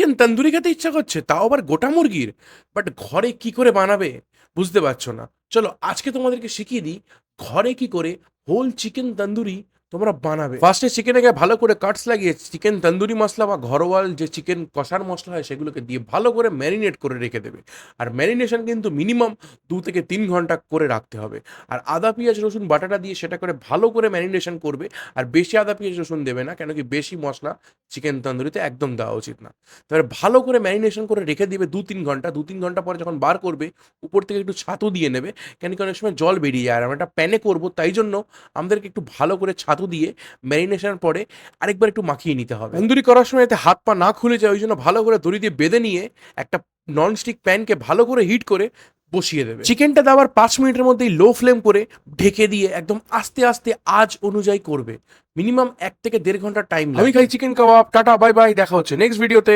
Chicken tandoori খেতে ইচ্ছা করছে, তাও আবার গোটা মুরগির। বাট ঘরে কি করে বানাবে বুঝতে পারছো না। চলো আজকে তোমাদেরকে শিখিয়ে দিই ঘরে কি করে হোল চিকেন তন্দুরি তোমরা বানাবে। ফার্স্টে চিকেনকে ভালো করে কাটস লাগিয়ে চিকেন তন্দুরি মশলা বা ঘরোয়া যে চিকেন কষার মশলা হয় সেগুলোকে দিয়ে ভালো করে ম্যারিনেট করে রেখে দেবে। আর ম্যারিনেশন কিন্তু মিনিমাম 2 থেকে 3 ঘন্টা করে রাখতে হবে। আর আদা পেঁয়াজ রসুন বাটাটা দিয়ে সেটা করে ভালো করে ম্যারিনেশন করবে। আর বেশি আদা পেঁয়াজ রসুন দেবে না, কেন কি বেশি মশলা চিকেন তন্দুরিতে একদম দেওয়া উচিত না। তারপরে ভালো করে ম্যারিনেশন করে রেখে দিবে 2-3 ঘন্টা। 2-3 ঘন্টা পরে যখন বার করবে উপর থেকে একটু ছাতু দিয়ে নেবে, কেন কি অনেক সময় জল বেরিয়ে যায়। আর আমরা একটা প্যানে করবো, তাই জন্য আমাদেরকে একটু ভালো করে ছাতু দিয়ে ম্যারিনেশনের পরে আরেকবার একটু মাখিয়ে নিতে হবে। তন্দুরি করার সময় এতে হাত পা না খুলে যায়, ওই জন্য ভালো করে দড়ি দিয়ে বেঁধে নিয়ে একটা ননস্টিক প্যানকে ভালো করে হিট করে বসিয়ে দেবে। চিকেনটা দেওয়ার 5 মিনিটের মধ্যেই লো ফ্লেম করে ঢেকে দিয়ে একদম আস্তে আস্তে আঁচ অনুযায়ী করবে। মিনিমাম 1 থেকে 1.5 ঘন্টা টাইম। আমি খাই চিকেন কাবাব। টাটা, বাই বাই, দেখা হচ্ছে নেক্সট ভিডিওতে।